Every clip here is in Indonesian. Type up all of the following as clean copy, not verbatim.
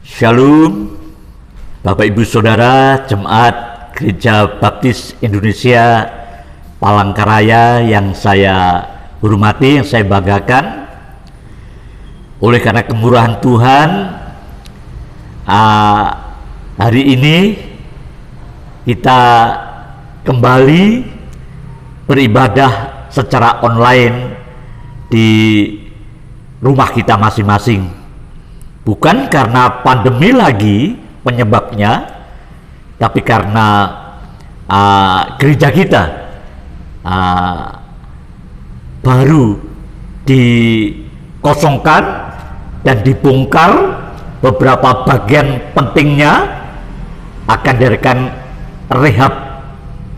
Shalom, Bapak Ibu Saudara Jemaat Gereja Baptis Indonesia Palangkaraya yang saya hormati, yang saya banggakan. Oleh karena kemurahan Tuhan, hari ini kita kembali beribadah secara online di rumah kita masing-masing. Bukan karena pandemi lagi penyebabnya, tapi karena gereja kita baru dikosongkan dan dibongkar beberapa bagian pentingnya, akan diadakan rehab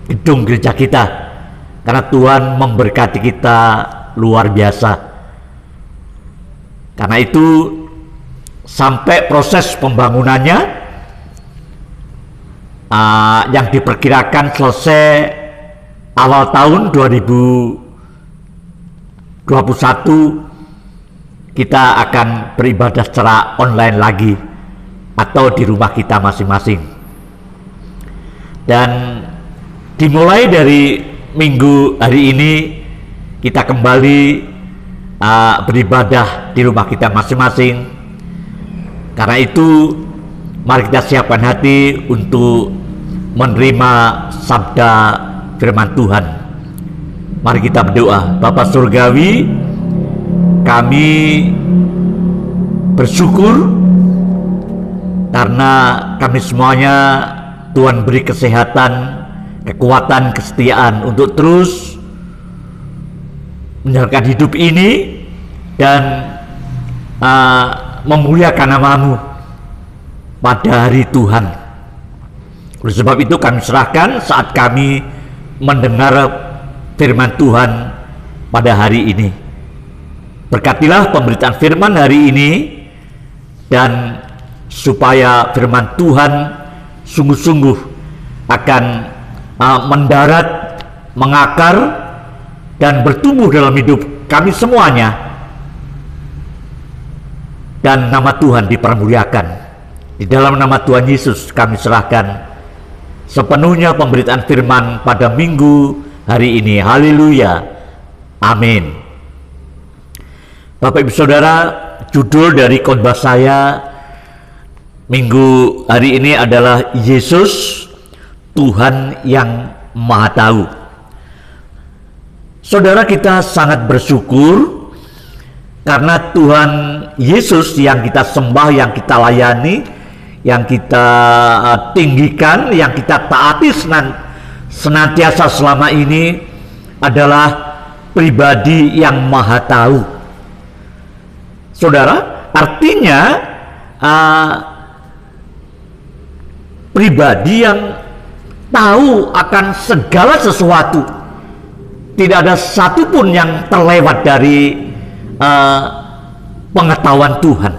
gedung gereja kita karena Tuhan memberkati kita luar biasa. Karena itu sampai proses pembangunannya yang diperkirakan selesai awal tahun 2021, kita akan beribadah secara online lagi atau di rumah kita masing-masing. Dan dimulai dari minggu hari ini kita kembali beribadah di rumah kita masing-masing. Karena itu mari kita siapkan hati untuk menerima sabda firman Tuhan. Mari kita berdoa. Bapa Surgawi, kami bersyukur karena kami semuanya Tuhan beri kesehatan, kekuatan, kesetiaan untuk terus menjalankan hidup ini dan memuliakan nama-Mu pada hari Tuhan. Oleh sebab itu kami serahkan saat kami mendengar firman Tuhan pada hari ini. Berkatilah pemberitaan firman hari ini, dan supaya firman Tuhan sungguh-sungguh akan mendarat, mengakar, dan bertumbuh dalam hidup kami semuanya, dan nama Tuhan dipermuliakan. Di dalam nama Tuhan Yesus kami serahkan sepenuhnya pemberitaan firman pada minggu hari ini. Haleluya, amin. Bapak Ibu Saudara, judul dari khotbah saya minggu hari ini adalah Yesus Tuhan yang Maha Tahu. Saudara, kita sangat bersyukur karena Tuhan Yesus yang kita sembah, yang kita layani, yang kita tinggikan, yang kita taati senantiasa selama ini adalah pribadi yang Maha Tahu. Saudara, artinya pribadi yang tahu akan segala sesuatu. Tidak ada satupun yang terlewat dari pengetahuan Tuhan,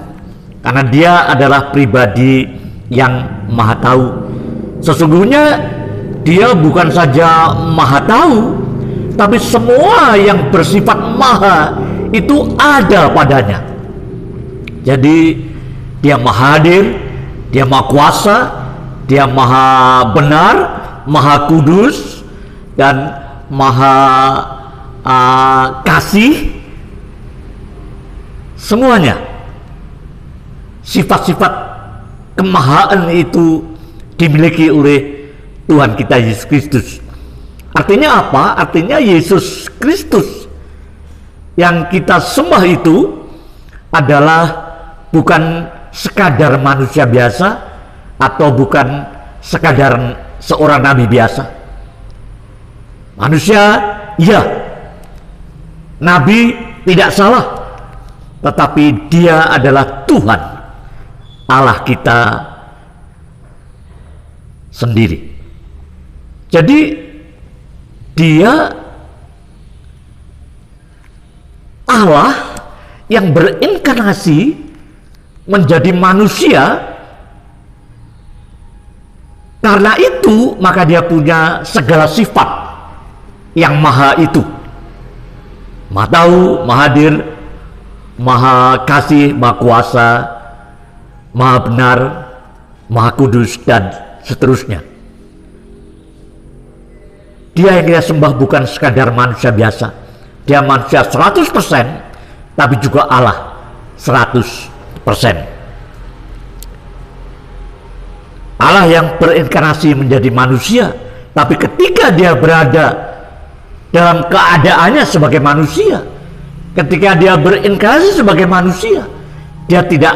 karena Dia adalah pribadi yang Maha Tahu. Sesungguhnya Dia bukan saja Maha Tahu, tapi semua yang bersifat maha itu ada padanya. Jadi Dia Maha Hadir, Dia Maha Kuasa, Dia Maha Benar, Maha Kudus, dan Maha Kasih. Semuanya sifat-sifat kemahaan itu dimiliki oleh Tuhan kita Yesus Kristus. Artinya apa? Artinya Yesus Kristus yang kita sembah itu adalah bukan sekadar manusia biasa atau bukan sekadar seorang nabi biasa. Manusia, ya, nabi tidak salah, tetapi Dia adalah Tuhan Allah kita sendiri. Jadi Dia Allah yang berinkarnasi menjadi manusia. Karena itu maka Dia punya segala sifat yang maha itu. Maha tahu, maha hadir, Maha Kasih, Maha Kuasa, Maha benar, Maha kudus, dan seterusnya. Dia yang kita sembah bukan sekadar manusia biasa. Dia manusia 100%, tapi juga Allah 100%. Allah yang berinkarnasi menjadi manusia, tapi ketika dia berada dalam keadaannya sebagai manusia, ketika dia berinkarnasi sebagai manusia, dia tidak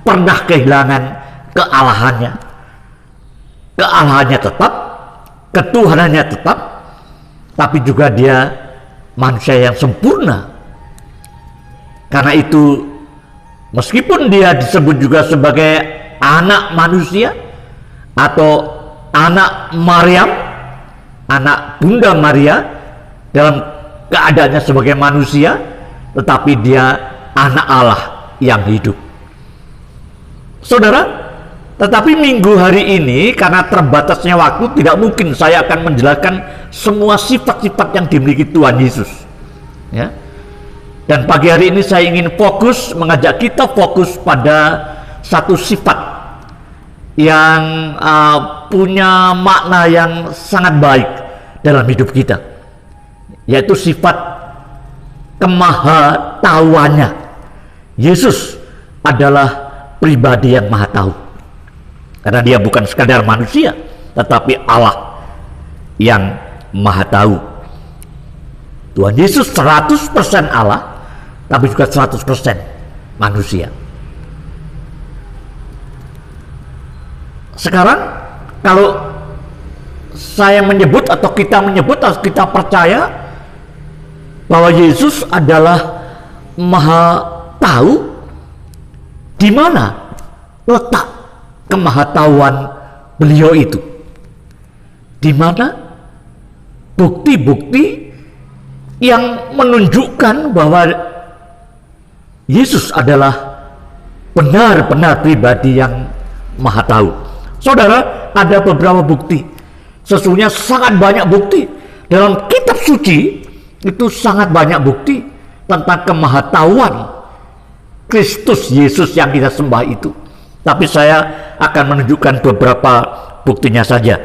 pernah kehilangan kealahannya. Kealahannya tetap, ketuhanannya tetap, tapi juga dia manusia yang sempurna. Karena itu, meskipun dia disebut juga sebagai anak manusia atau anak Maryam, anak Bunda Maria dalam keadaannya sebagai manusia, tetapi dia anak Allah yang hidup. Saudara, tetapi minggu hari ini karena terbatasnya waktu tidak mungkin saya akan menjelaskan semua sifat-sifat yang dimiliki Tuhan Yesus. Ya. Dan pagi hari ini saya ingin mengajak kita fokus pada satu sifat yang punya makna yang sangat baik dalam hidup kita, yaitu sifat kemahatauannya. Yesus adalah pribadi yang maha tahu, karena dia bukan sekadar manusia, tetapi Allah yang maha tahu. Tuhan Yesus 100% Allah, tapi juga 100% manusia. Sekarang kalau saya menyebut atau kita menyebut atau kita percaya bahwa Yesus adalah maha tahu, di mana letak kemahatauan beliau itu? Di mana bukti-bukti yang menunjukkan bahwa Yesus adalah benar-benar pribadi yang maha tahu? Saudara, ada beberapa bukti. Sesungguhnya sangat banyak bukti. Dalam kitab suci itu sangat banyak bukti tentang kemahatauan Kristus Yesus yang kita sembah itu. Tapi saya akan menunjukkan beberapa buktinya saja.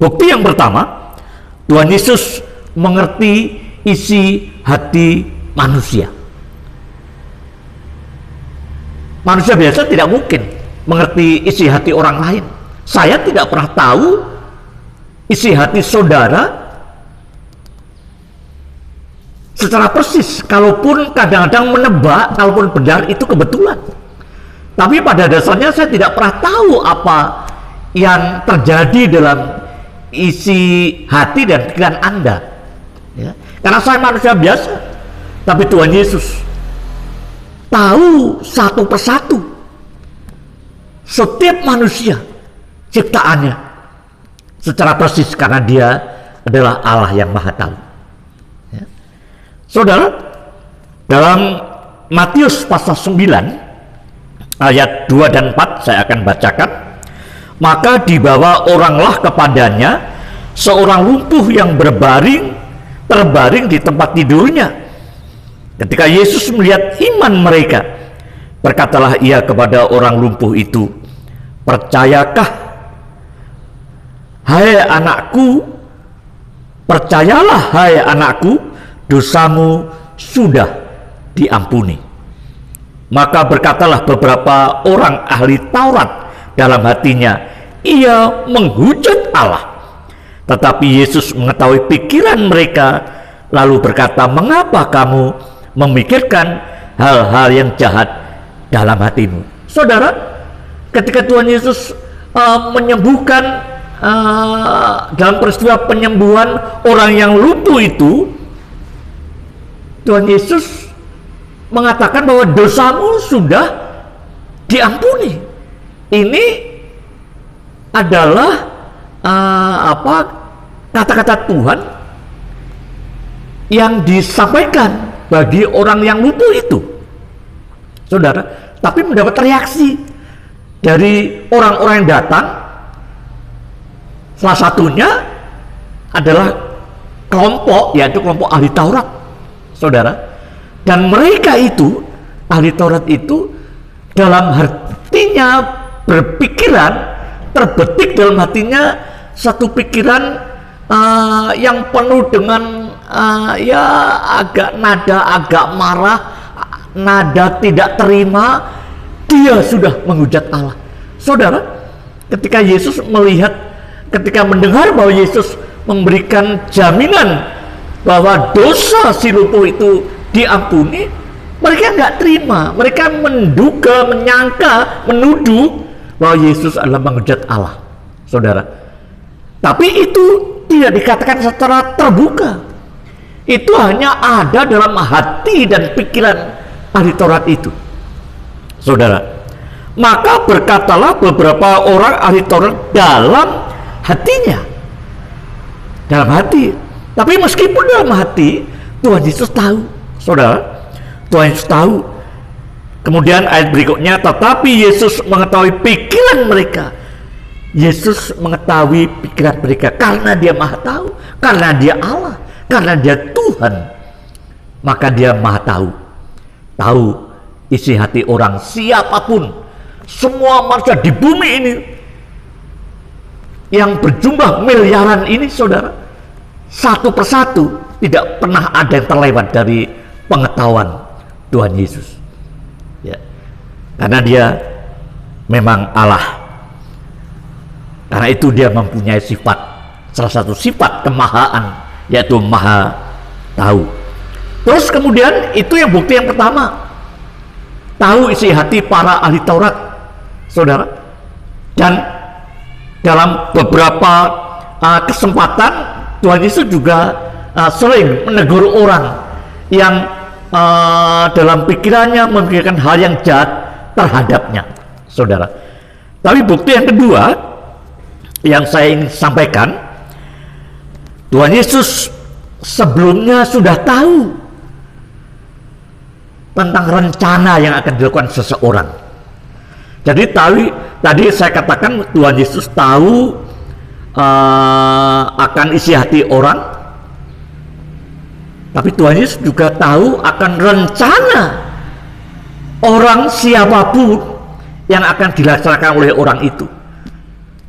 Bukti yang pertama, Tuhan Yesus mengerti isi hati manusia. Manusia biasa tidak mungkin mengerti isi hati orang lain. Saya tidak pernah tahu isi hati saudara secara persis, kalaupun kadang-kadang menebak, kalaupun benar itu kebetulan. Tapi pada dasarnya saya tidak pernah tahu apa yang terjadi dalam isi hati dan pikiran Anda. Ya. Karena saya manusia biasa, tapi Tuhan Yesus tahu satu persatu setiap manusia ciptaannya secara persis, karena dia adalah Allah yang maha tahu. Ya. Saudara, dalam Matius pasal 9 ayat 2 dan 4 saya akan bacakan. Maka dibawa oranglah kepadanya seorang lumpuh yang terbaring di tempat tidurnya. Ketika Yesus melihat iman mereka, berkatalah ia kepada orang lumpuh itu, "Percayakah, hai anakku, percayalah hai anakku, dosamu sudah diampuni." Maka berkatalah beberapa orang ahli Taurat dalam hatinya, ia menghujat Allah. Tetapi Yesus mengetahui pikiran mereka, lalu berkata, "Mengapa kamu memikirkan hal-hal yang jahat dalam hatimu?" Saudara, ketika Tuhan Yesus menyembuhkan dalam peristiwa penyembuhan orang yang lumpuh itu, Tuhan Yesus mengatakan bahwa dosamu sudah diampuni. Ini adalah kata-kata Tuhan yang disampaikan bagi orang yang lumpuh itu, saudara. Tapi mendapat reaksi dari orang-orang yang datang. Salah satunya adalah kelompok, yaitu kelompok ahli Taurat, saudara. Dan mereka itu, ahli Taurat itu, dalam hatinya berpikiran, terbetik dalam hatinya satu pikiran yang penuh dengan ya agak marah, nada tidak terima, dia sudah menghujat Allah. Saudara, ketika Yesus ketika mendengar bahwa Yesus memberikan jaminan bahwa dosa si lumpuh itu diampuni, mereka nggak terima. Mereka menduga, menyangka, menuduh bahwa Yesus adalah menghujat Allah, saudara. Tapi itu tidak dikatakan secara terbuka. Itu hanya ada dalam hati dan pikiran ahli Taurat itu, saudara. Maka berkatalah beberapa orang ahli Taurat dalam hatinya, dalam hati. Tapi meskipun dalam hati, Tuhan Yesus tahu, saudara. Tuhan Yesus tahu. Kemudian ayat berikutnya, tetapi Yesus mengetahui pikiran mereka. Yesus mengetahui pikiran mereka karena dia maha tahu, karena dia Allah, karena dia Tuhan. Maka dia maha tahu isi hati orang siapapun. Semua manusia di bumi ini yang berjumlah miliaran ini, saudara, satu persatu tidak pernah ada yang terlewat dari pengetahuan Tuhan Yesus, ya, karena dia memang Allah. Karena itu dia mempunyai sifat, salah satu sifat kemahaan, yaitu maha tahu. Terus kemudian itu yang bukti yang pertama, tahu isi hati para ahli Taurat, saudara. Dan dalam beberapa kesempatan Tuhan Yesus juga sering menegur orang yang dalam pikirannya memikirkan hal yang jahat terhadapnya, saudara. Tapi bukti yang kedua yang saya ingin sampaikan, Tuhan Yesus sebelumnya sudah tahu tentang rencana yang akan dilakukan seseorang. Jadi tadi saya katakan Tuhan Yesus tahu akan isi hati orang. Tapi Tuhan Yesus juga tahu akan rencana orang siapapun yang akan dilaksanakan oleh orang itu.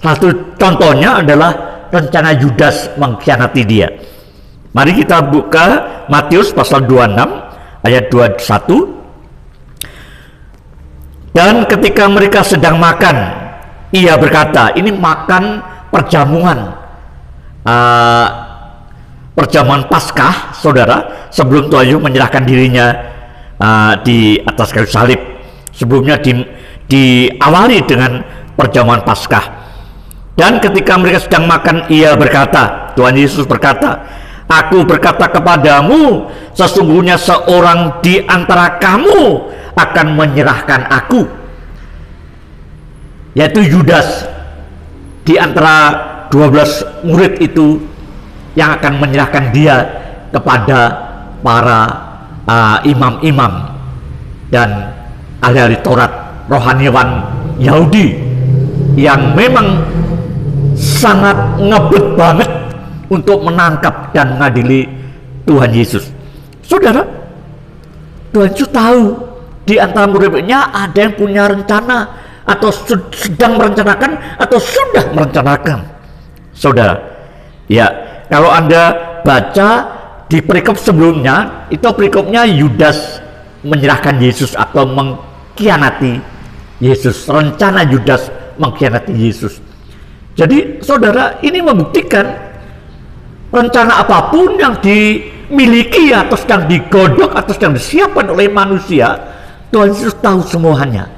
Satu contohnya adalah rencana Yudas mengkhianati dia. Mari kita buka Matius pasal 26 ayat 21. Dan ketika mereka sedang makan, ia berkata, ini makan perjamuan Paskah, saudara, sebelum Tuhan Yesus menyerahkan dirinya di atas kayu salib. Sebelumnya diawali dengan perjamuan Paskah. Dan ketika mereka sedang makan, ia berkata, Tuhan Yesus berkata, aku berkata kepadamu, sesungguhnya seorang di antara kamu akan menyerahkan aku, yaitu Yudas, di antara 12 murid itu yang akan menyerahkan dia kepada para imam-imam dan ahli-ahli Taurat, rohaniwan Yahudi yang memang sangat ngebet banget untuk menangkap dan mengadili Tuhan Yesus. Saudara, Tuhan Yesus tahu di antara murid-muridnya ada yang punya rencana atau sedang merencanakan atau sudah merencanakan. Saudara, ya, kalau Anda baca di perikop sebelumnya, itu perikopnya Yudas menyerahkan Yesus atau mengkhianati Yesus. Rencana Yudas mengkhianati Yesus. Jadi saudara, ini membuktikan rencana apapun yang dimiliki atau sedang digodok atau sedang disiapkan oleh manusia, Tuhan Yesus tahu semuanya.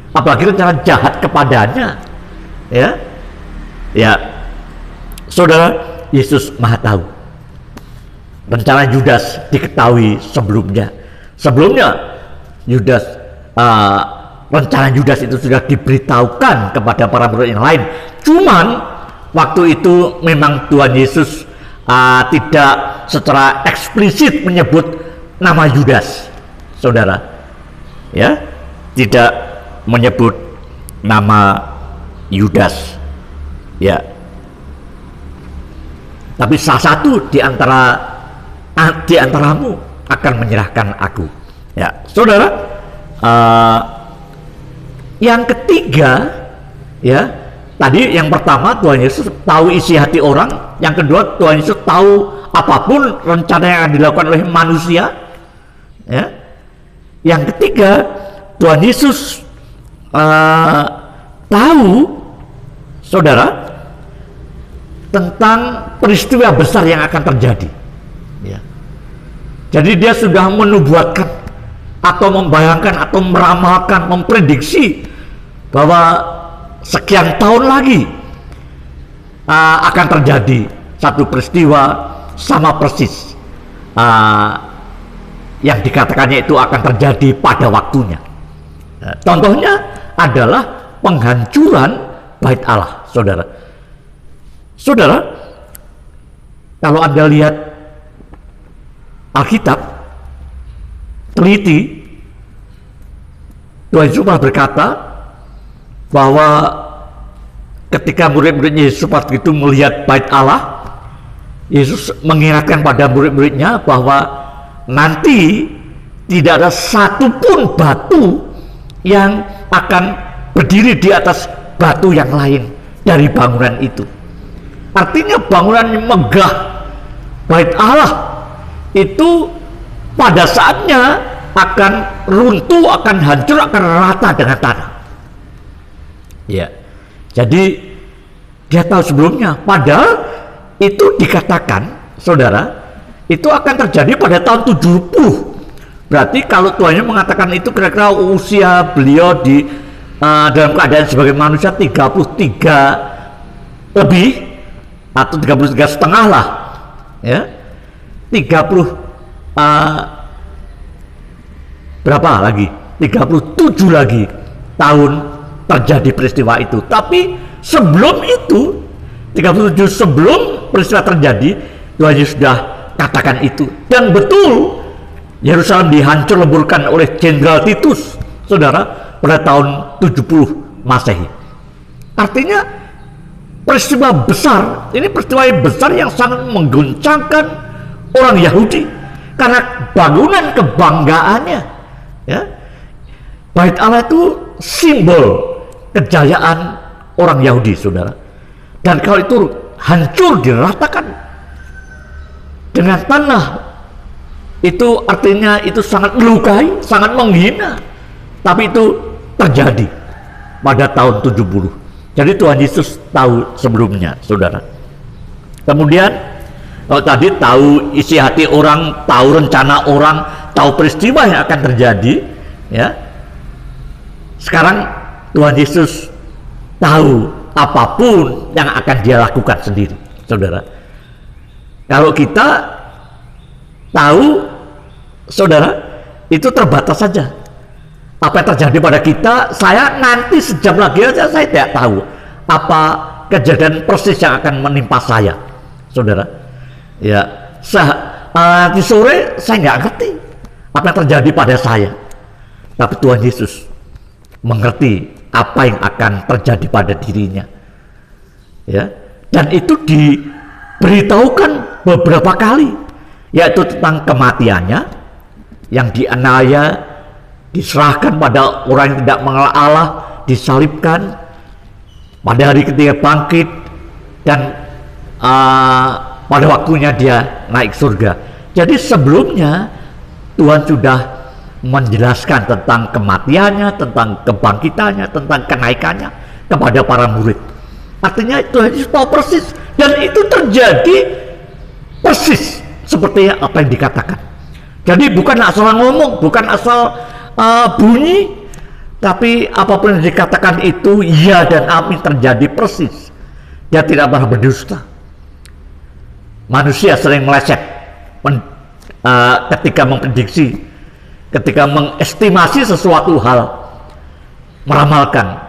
Apalagi rencana jahat kepadanya, ya, saudara, Yesus maha tahu. Rencana Yudas diketahui sebelumnya. Yudas, rencana Yudas itu sudah diberitahukan kepada para murid yang lain. Cuman waktu itu memang Tuhan Yesus tidak secara eksplisit menyebut nama Yudas, saudara, ya, tidak menyebut nama Yudas, ya. Tapi salah satu di antaramu akan menyerahkan aku, ya, saudara. Yang ketiga, ya, tadi yang pertama Tuhan Yesus tahu isi hati orang, yang kedua Tuhan Yesus tahu apapun rencana yang akan dilakukan oleh manusia, ya. Yang ketiga, Tuhan Yesus tahu, saudara, tentang peristiwa besar yang akan terjadi, ya. Jadi dia sudah menubuatkan atau membayangkan atau meramalkan, memprediksi bahwa sekian tahun lagi akan terjadi satu peristiwa sama persis yang dikatakannya itu akan terjadi pada waktunya. Contohnya adalah penghancuran Bait Allah, saudara. Saudara, kalau Anda lihat Alkitab, teliti, Tuhan Yesus berkata bahwa ketika murid-murid Yesus waktu itu melihat Bait Allah, Yesus mengingatkan pada murid-muridnya bahwa nanti tidak ada satupun batu yang akan berdiri di atas batu yang lain dari bangunan itu. Artinya bangunan yang megah Bait Allah itu pada saatnya akan runtuh, akan hancur, akan rata dengan tanah. Ya, jadi dia tahu sebelumnya. Padahal itu dikatakan, saudara, itu akan terjadi pada tahun 70. Berarti kalau Tuhan mengatakan itu kira-kira usia beliau di dalam keadaan sebagai manusia 33 lebih atau 33 setengah lah, ya, 30 berapa lagi? 37 lagi tahun terjadi peristiwa itu. Tapi sebelum itu, 37 sebelum peristiwa terjadi, Tuhan Yesus sudah katakan itu. Dan betul, Yerusalem dihancur leburkan oleh Jenderal Titus, saudara, pada tahun 70 Masehi. Artinya peristiwa besar, ini peristiwa besar yang sangat mengguncangkan orang Yahudi karena bangunan kebanggaannya, ya. Bait Allah itu simbol kejayaan orang Yahudi, saudara. Dan kalau itu hancur, diratakan dengan tanah, itu artinya itu sangat melukai, sangat menghina. Tapi itu terjadi pada tahun 70. Jadi Tuhan Yesus tahu sebelumnya, saudara. Kemudian kalau tadi tahu isi hati orang, tahu rencana orang, tahu peristiwa yang akan terjadi, ya. Sekarang Tuhan Yesus tahu apapun yang akan dia lakukan sendiri, saudara. Kalau kita tahu, saudara, itu terbatas saja. Apa yang terjadi pada kita, saya nanti sejam lagi aja saya tidak tahu apa kejadian persis yang akan menimpa saya, saudara. Ya, di sore saya nggak ngerti apa yang terjadi pada saya, tapi Tuhan Yesus mengerti apa yang akan terjadi pada dirinya, ya. Dan itu diberitahukan beberapa kali, yaitu tentang kematiannya yang dianiaya, diserahkan pada orang yang tidak mengenal Allah, disalibkan, pada hari ketiga bangkit, dan pada waktunya dia naik surga. Jadi sebelumnya Tuhan sudah menjelaskan tentang kematiannya, tentang kebangkitannya, tentang kenaikannya kepada para murid. Artinya Tuhan Yesus tahu persis, dan itu terjadi persis seperti apa yang dikatakan. Jadi bukan asal ngomong, bukan asal bunyi, tapi apapun yang dikatakan itu ya dan amin, terjadi persis. Dia tidak pernah berdusta. Manusia sering meleset ketika memprediksi, ketika mengestimasi sesuatu hal, meramalkan,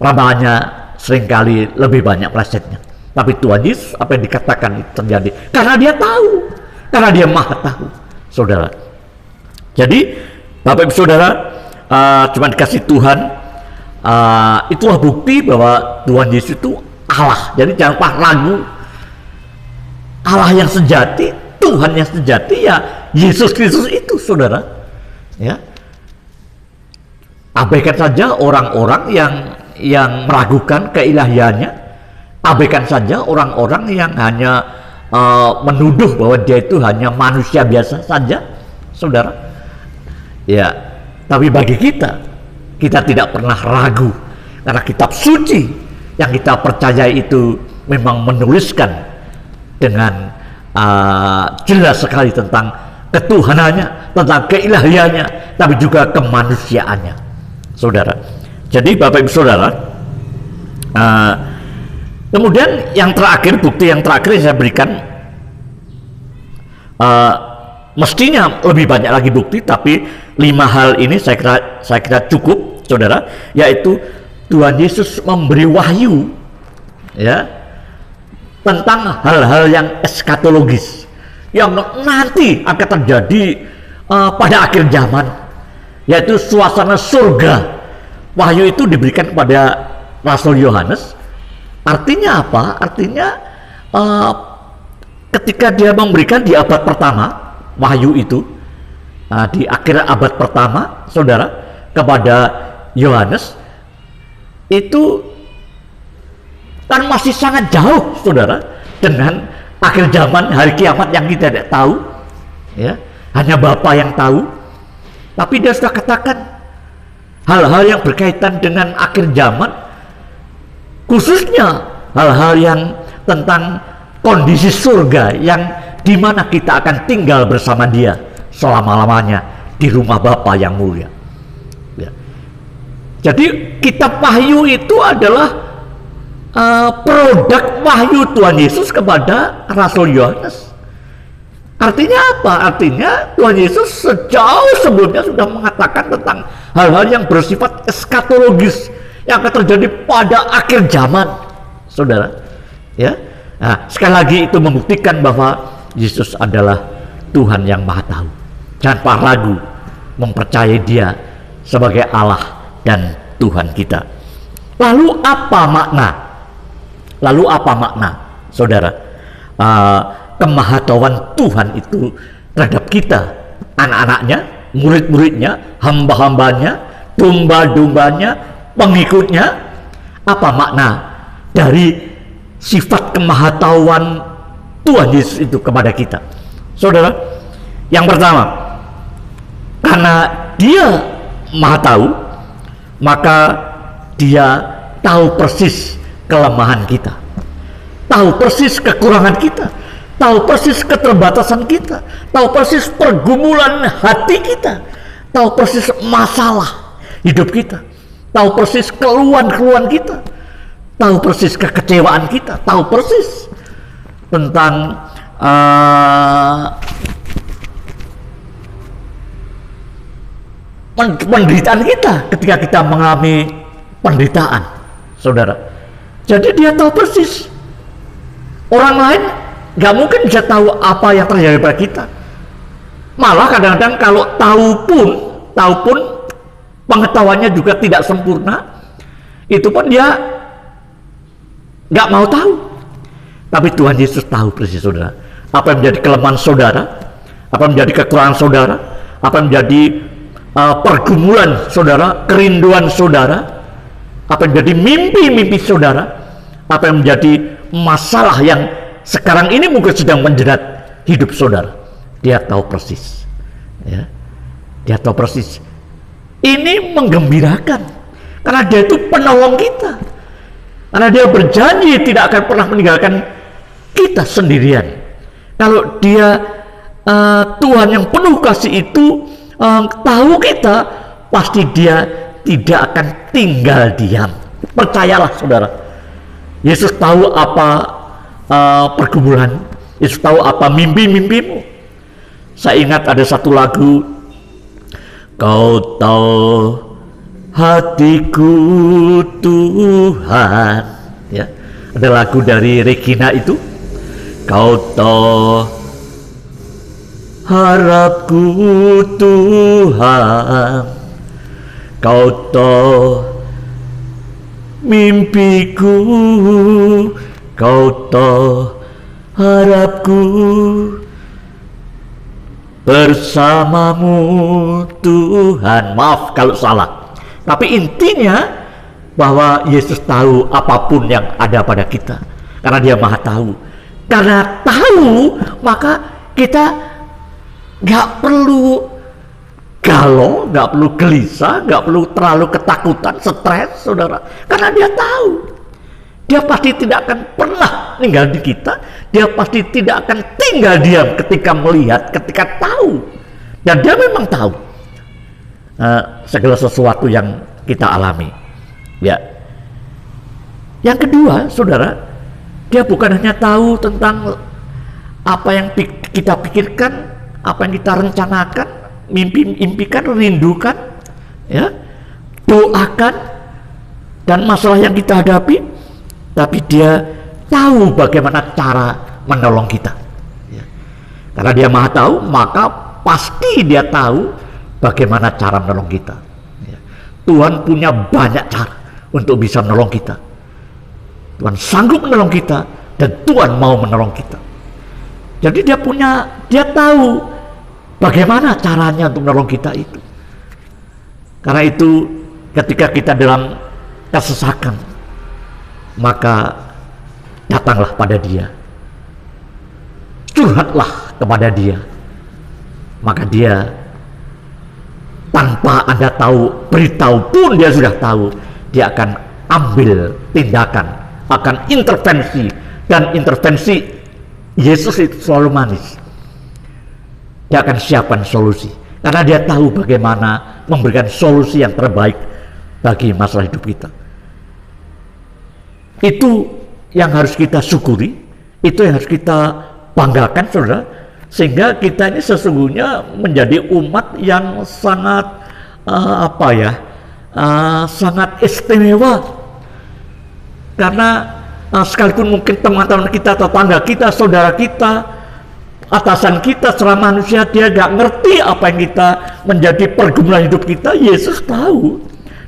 ramalannya seringkali lebih banyak melesetnya. Tapi Tuhan Yesus, apa yang dikatakan itu terjadi karena dia tahu, karena dia maha tahu, saudara. Jadi Bapak Ibu Saudara, cuma dikasih Tuhan, itulah bukti bahwa Tuhan Yesus itu Allah. Jadi jangan pernah ragu, Allah yang sejati, Tuhan yang sejati, ya Yesus Kristus itu, saudara. Ya, Abaikan saja orang-orang yang meragukan keilahiannya, abaikan saja orang-orang yang hanya menuduh bahwa dia itu hanya manusia biasa saja, saudara. Ya, tapi bagi kita tidak pernah ragu, karena kitab suci yang kita percaya itu memang menuliskan dengan jelas sekali tentang ketuhanannya, tentang keilahiannya, tapi juga kemanusiaannya, saudara. Jadi Bapak Ibu Saudara, kemudian yang terakhir, bukti yang terakhir yang saya berikan, mestinya lebih banyak lagi bukti, tapi 5 hal ini saya kira cukup, saudara, yaitu Tuhan Yesus memberi wahyu, ya, tentang hal-hal yang eskatologis yang nanti akan terjadi pada akhir zaman, yaitu suasana surga. Wahyu itu diberikan kepada Rasul Yohanes. Artinya apa? Artinya ketika dia memberikan di abad pertama, wahyu itu di akhir abad pertama, saudara, kepada Yohanes, itu kan masih sangat jauh, saudara, dengan akhir zaman, hari kiamat yang kita tidak tahu, ya, hanya Bapa yang tahu. Tapi dia sudah katakan hal-hal yang berkaitan dengan akhir zaman, khususnya hal-hal yang tentang kondisi surga yang dimana kita akan tinggal bersama dia selama-lamanya di rumah Bapa yang mulia, ya. Jadi kitab Wahyu itu adalah produk wahyu Tuhan Yesus kepada Rasul Yohanes. Artinya apa? Artinya Tuhan Yesus sejauh sebelumnya sudah mengatakan tentang hal-hal yang bersifat eskatologis yang akan terjadi pada akhir zaman, saudara. Ya, nah, sekali lagi itu membuktikan bahwa Yesus adalah Tuhan yang Maha Tahu. Jangan pernah ragu mempercayai Dia sebagai Allah dan Tuhan kita. Lalu apa makna? Saudara? Kemahatauan Tuhan itu terhadap kita, anak-anaknya, murid-muridnya, hamba-hambanya, domba-dombanya, pengikutnya. Apa makna dari sifat kemahatauan Tuhan Yesus itu kepada kita, saudara? Yang pertama, karena Dia Maha Tahu, maka Dia tahu persis kelemahan kita, tahu persis kekurangan kita, tahu persis keterbatasan kita, tahu persis pergumulan hati kita, tahu persis masalah hidup kita, tahu persis keluhan-keluhan kita, tahu persis kekecewaan kita, tahu persis tentang penderitaan kita ketika kita mengalami penderitaan, saudara. Jadi Dia tahu persis. Orang lain nggak mungkin bisa tahu apa yang terjadi pada kita. Malah kadang-kadang kalau tahu pun pengetahuannya juga tidak sempurna, itu pun dia nggak mau tahu. Tapi Tuhan Yesus tahu persis, saudara, apa yang menjadi kelemahan saudara, apa yang menjadi kekurangan saudara, apa yang menjadi pergumulan saudara, kerinduan saudara, apa yang menjadi mimpi-mimpi saudara, apa yang menjadi masalah yang sekarang ini mungkin sedang menjerat hidup saudara. Dia tahu persis, ya. Dia tahu persis. Ini menggembirakan karena Dia itu penolong kita, karena Dia berjanji tidak akan pernah meninggalkan kita sendirian. Kalau Dia Tuhan yang penuh kasih itu tahu kita, pasti Dia tidak akan tinggal diam. Percayalah, saudara. Yesus tahu apa pergumulan, Yesus tahu apa mimpi-mimpimu. Saya ingat ada satu lagu, Kau tahu hatiku Tuhan, ya. Ada lagu dari Regina itu, Kau tahu harapku Tuhan, Kau tahu mimpiku, Kau tahu harapku, bersamamu Tuhan. Maaf kalau salah. Tapi intinya bahwa Yesus tahu apapun yang ada pada kita, karena Dia Maha Tahu. Karena tahu, maka kita nggak perlu galau, nggak perlu gelisah, nggak perlu terlalu ketakutan, stres, saudara. Karena Dia tahu, Dia pasti tidak akan pernah tinggal di kita. Dia pasti tidak akan tinggal diam ketika melihat, ketika tahu. Dan Dia memang tahu segala sesuatu yang kita alami. Ya. Yang kedua, saudara, Dia bukan hanya tahu tentang apa yang kita pikirkan, apa yang kita rencanakan, impikan, rindukan, ya, doakan, dan masalah yang kita hadapi, tapi Dia tahu bagaimana cara menolong kita. Ya. Karena Dia Maha Tahu, maka pasti Dia tahu bagaimana cara menolong kita. Ya. Tuhan punya banyak cara untuk bisa menolong kita. Tuhan sanggup menolong kita, dan Tuhan mau menolong kita. Jadi Dia tahu bagaimana caranya untuk menolong kita itu. Karena itu ketika kita dalam kesesakan, maka datanglah pada Dia, curhatlah kepada Dia, maka Dia tanpa Anda tahu, beritahu pun Dia sudah tahu, Dia akan ambil tindakan, akan intervensi. Dan intervensi Yesus itu selalu manis. Dia akan siapkan solusi, karena Dia tahu bagaimana memberikan solusi yang terbaik bagi masalah hidup kita. Itu yang harus kita syukuri, itu yang harus kita banggakan, saudara, sehingga kita ini sesungguhnya menjadi umat yang sangat sangat istimewa. Karena sekalipun mungkin teman-teman kita, tetangga kita, saudara kita, atasan kita secara manusia, dia gak ngerti apa yang kita menjadi pergumulan hidup kita, Yesus tahu.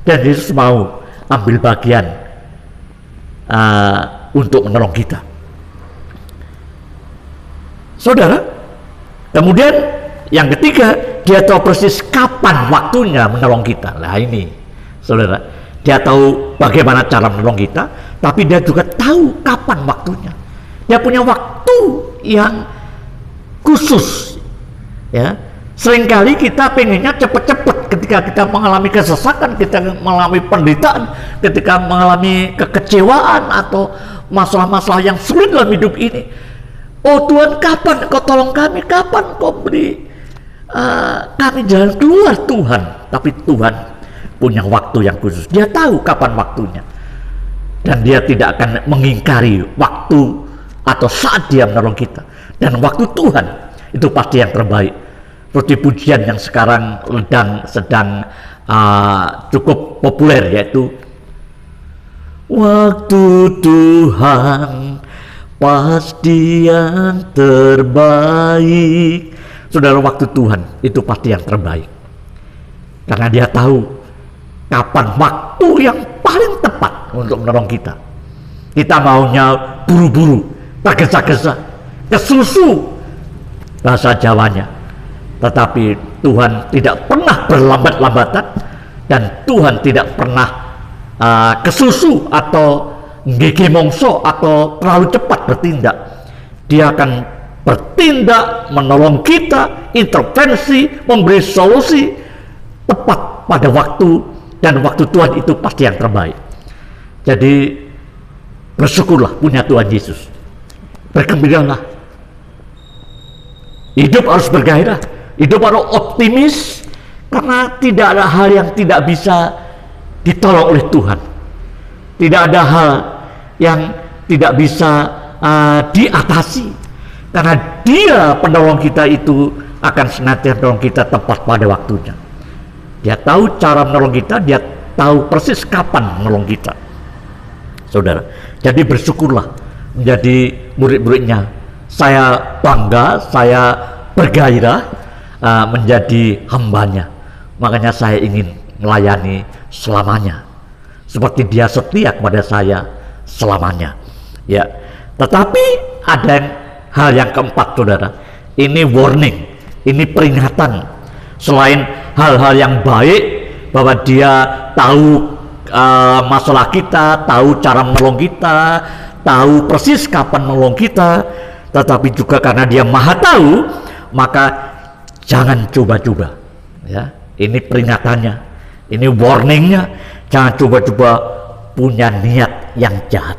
Dan Yesus mau ambil bagian untuk menolong kita. Saudara, kemudian yang ketiga, Dia tahu persis kapan waktunya menolong kita. Nah ini, saudara, Dia tahu bagaimana cara menolong kita, tapi Dia juga tahu kapan waktunya. Dia punya waktu yang khusus, ya. Seringkali kita pengennya cepat-cepat ketika kita mengalami kesesakan, kita mengalami penderitaan, ketika mengalami kekecewaan atau masalah-masalah yang sulit dalam hidup ini. Oh Tuhan, kapan Kau tolong kami? Kapan Kau beri kami jalan keluar, Tuhan? Tapi Tuhan punya waktu yang khusus. Dia tahu kapan waktunya, dan Dia tidak akan mengingkari waktu atau saat Dia menolong kita. Dan waktu Tuhan itu pasti yang terbaik. Seperti pujian yang sekarang sedang cukup populer, yaitu waktu Tuhan pasti yang terbaik. Saudara, waktu Tuhan itu pasti yang terbaik, karena Dia tahu kapan waktu yang paling tepat untuk menolong kita. Kita maunya buru-buru, tergesa-gesa, kesusu bahasa Jawanya. Tetapi Tuhan tidak pernah berlambat-lambatan, dan Tuhan tidak pernah kesusu atau gigi mongso atau terlalu cepat bertindak. Dia akan bertindak, menolong kita, intervensi, memberi solusi tepat pada waktu, dan waktu Tuhan itu pasti yang terbaik. Jadi bersyukurlah punya Tuhan Yesus, bergembiralah, hidup harus bergairah, hidup harus optimis, karena tidak ada hal yang tidak bisa ditolong oleh Tuhan. Tidak ada hal yang tidak bisa diatasi, karena Dia penolong kita itu akan senantiasa menolong kita tepat pada waktunya. Dia tahu cara menolong kita, Dia tahu persis kapan menolong kita, saudara. Jadi bersyukurlah menjadi murid-muridnya. Saya bangga, saya bergairah menjadi hambanya. Makanya saya ingin melayani selamanya, seperti Dia setia kepada saya selamanya, ya. Tetapi ada hal yang keempat, saudara. Ini warning, ini peringatan. Selain hal-hal yang baik, bahwa dia tahu masalah kita, tahu cara menolong kita, tahu persis kapan menolong kita, tetapi juga karena dia maha tahu, maka jangan coba-coba. Ya, ini peringatannya, ini warningnya, jangan coba-coba punya niat yang jahat.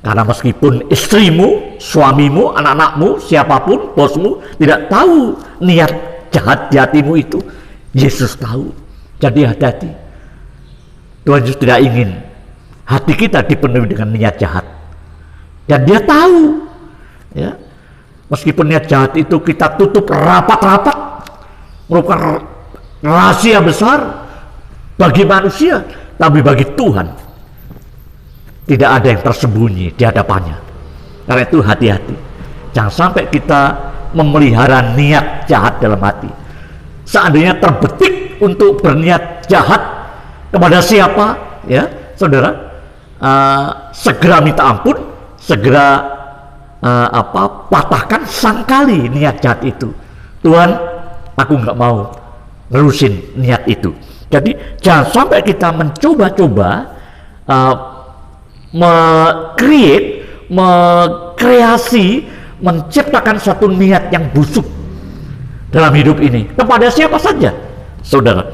Karena meskipun istrimu, suamimu, anak-anakmu, siapapun, bosmu tidak tahu niat jahat di hatimu itu, Yesus tahu. Jadi hati-hati. Tuhan Yesus tidak ingin hati kita dipenuhi dengan niat jahat. Dan dia tahu, ya, meskipun niat jahat itu kita tutup rapat-rapat, merupakan rahasia besar bagi manusia, tapi bagi Tuhan tidak ada yang tersembunyi di hadapannya. Karena itu hati-hati, jangan sampai kita memelihara niat jahat dalam hati. Seandainya terbetik untuk berniat jahat kepada siapa, ya saudara, segera minta ampun, segera patahkan sangkali niat jahat itu. Tuhan, aku nggak mau nerusin niat itu. Jadi jangan sampai kita mencoba-coba mengkreasi, menciptakan satu niat yang busuk dalam hidup ini kepada siapa saja, saudara.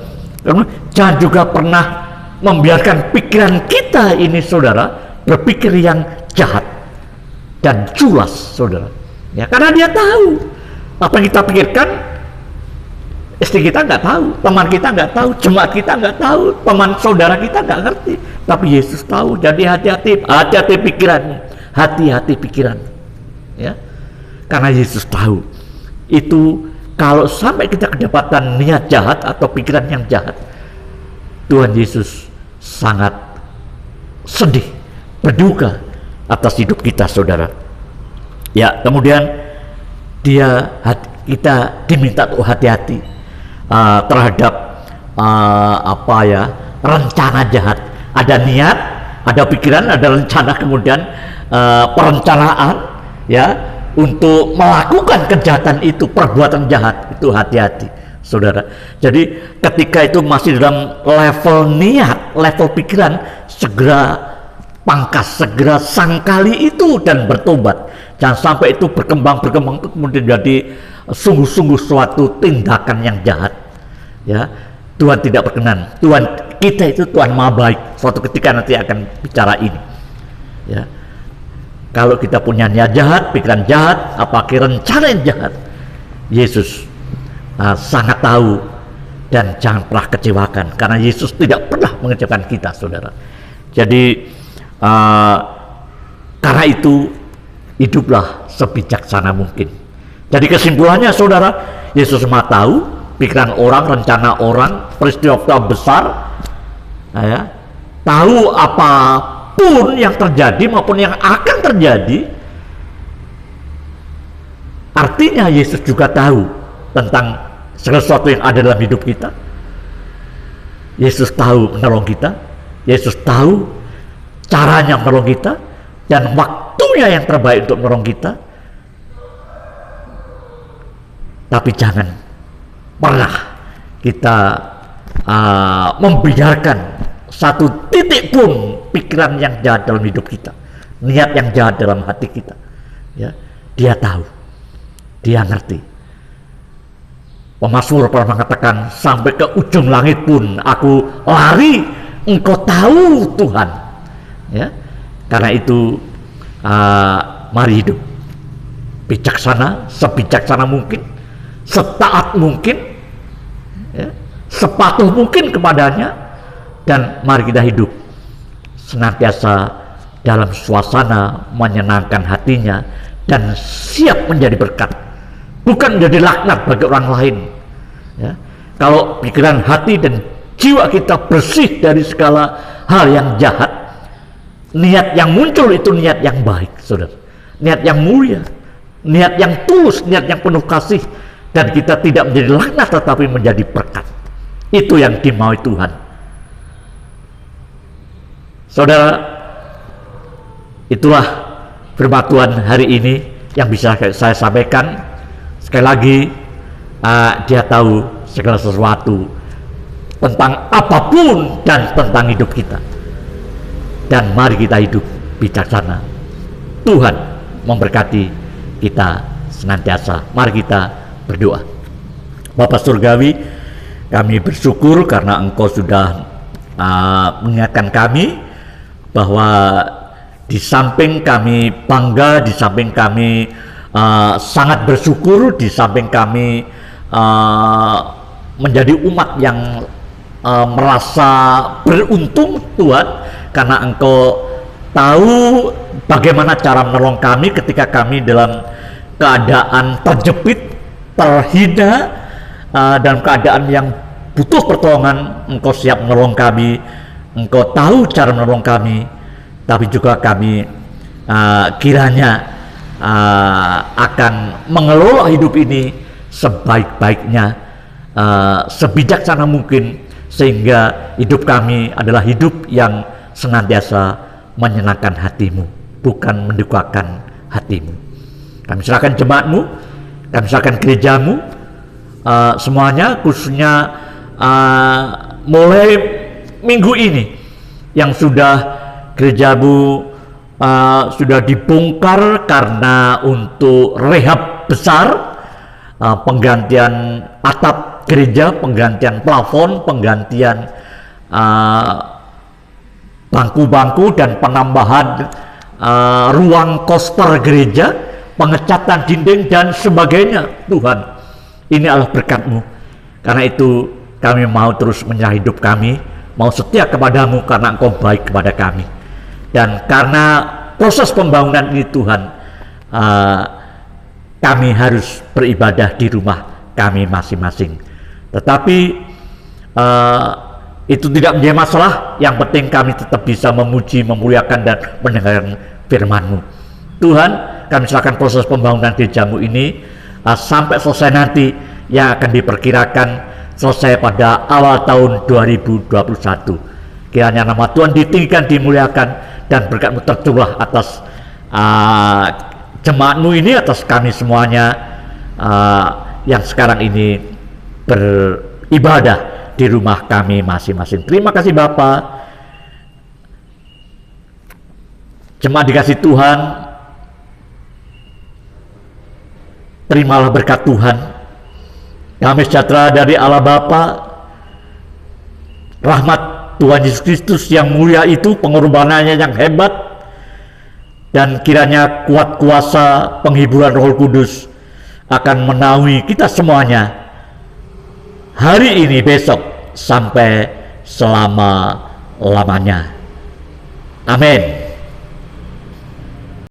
Jangan juga pernah membiarkan pikiran kita ini, saudara, berpikir yang jahat dan culas, saudara. Ya, karena dia tahu apa yang kita pikirkan. Istri kita nggak tahu, teman kita nggak tahu, jemaat kita nggak tahu, teman saudara kita nggak ngerti, tapi Yesus tahu. Jadi hati-hati, hati-hati pikiranmu, hati-hati pikiran, ya, karena Yesus tahu itu. Kalau sampai kita kedapatan niat jahat atau pikiran yang jahat, Tuhan Yesus sangat sedih, berduka atas hidup kita, saudara. Ya, kemudian kita diminta untuk hati-hati terhadap rencana jahat. Ada niat, ada pikiran, ada rencana, kemudian perencanaan, ya, untuk melakukan kejahatan itu, perbuatan jahat itu. Hati-hati, saudara. Jadi ketika itu masih dalam level niat, level pikiran, segera pangkas, segera sangkali itu dan bertobat. Jangan sampai itu berkembang itu kemudian jadi sungguh-sungguh suatu tindakan yang jahat. Ya, Tuhan tidak berkenan. Tuhan kita itu Tuhan maha baik. Suatu ketika nanti akan bicara ini. Ya. Kalau kita punya niat jahat, pikiran jahat, apalagi rencana yang jahat, Yesus sangat tahu, dan jangan pernah kecewakan, karena Yesus tidak pernah mengecewakan kita, saudara. Jadi karena itu hiduplah sebijaksana mungkin. Jadi kesimpulannya, saudara, Yesus maha tahu pikiran orang, rencana orang, peristiwa besar, ya, tahu apapun yang terjadi maupun yang akan terjadi. Artinya Yesus juga tahu tentang segala sesuatu yang ada dalam hidup kita. Yesus tahu menolong kita, Yesus tahu caranya menolong kita, dan waktunya yang terbaik untuk menolong kita. Tapi jangan pernah kita membiarkan satu titik pun pikiran yang jahat dalam hidup kita, niat yang jahat dalam hati kita. Ya, dia tahu, dia ngerti. Pemazmur pernah mengatakan, sampai ke ujung langit pun aku lari, engkau tahu Tuhan. Ya, karena itu mari hidup bijaksana, sebijaksana mungkin, setaat mungkin, ya, sepatuh mungkin kepadanya. Dan mari kita hidup senantiasa dalam suasana menyenangkan hatinya dan siap menjadi berkat, bukan menjadi laknat bagi orang lain. Ya. Kalau pikiran, hati, dan jiwa kita bersih dari segala hal yang jahat, niat yang muncul itu niat yang baik, saudara, niat yang mulia, niat yang tulus, niat yang penuh kasih, dan kita tidak menjadi laknat tetapi menjadi berkat. Itu yang dimaui Tuhan. Saudara, itulah firman Tuhan hari ini yang bisa saya sampaikan. Sekali lagi, dia tahu segala sesuatu tentang apapun dan tentang hidup kita. Dan mari kita hidup bijaksana. Tuhan memberkati kita senantiasa. Mari kita berdoa. Bapa Surgawi, kami bersyukur karena Engkau sudah mengingatkan kami bahwa di samping kami bangga, di samping kami sangat bersyukur, di samping kami menjadi umat yang merasa beruntung Tuhan, karena Engkau tahu bagaimana cara menolong kami ketika kami dalam keadaan terjepit, terhina, dalam keadaan yang butuh pertolongan. Engkau siap menolong kami, Engkau tahu cara menolong kami. Tapi juga kami kiranya akan mengelola hidup ini sebaik-baiknya, sebijaksana mungkin, sehingga hidup kami adalah hidup yang senantiasa menyenangkan hatimu, bukan mendukakan hatimu. Kami serahkan jemaatmu, kami serahkan gerejamu, semuanya, khususnya mulai minggu ini yang sudah gerejamu sudah dibongkar karena untuk rehab besar, penggantian atap gereja, penggantian plafon, penggantian bangku-bangku dan penambahan ruang koster gereja, pengecatan dinding dan sebagainya. Tuhan, ini adalah berkat-Mu. Karena itu kami mau terus menyerah hidup kami, mau setia kepadamu karena Engkau baik kepada kami. Dan karena proses pembangunan ini Tuhan, kami harus beribadah di rumah kami masing-masing. Tetapi itu tidak menjadi masalah. Yang penting kami tetap bisa memuji, memuliakan dan mendengarkan firman-Mu. Tuhan, kami serahkan proses pembangunan gerejamu ini sampai selesai nanti, yang akan diperkirakan selesai pada awal tahun 2021. Kiranya nama Tuhan ditinggikan, dimuliakan, dan berkat-Mu tercurah atas jemaat-Mu ini, atas kami semuanya yang sekarang ini beribadah di rumah kami masing-masing. Terima kasih Bapa. Jemaat dikasih Tuhan, terimalah berkat Tuhan. Damai sejahtera dari Allah Bapa, rahmat Tuhan Yesus Kristus yang mulia itu, pengorbanannya yang hebat, dan kiranya kuat kuasa penghiburan Roh Kudus akan menaungi kita semuanya hari ini, besok, sampai selama-lamanya. Amin.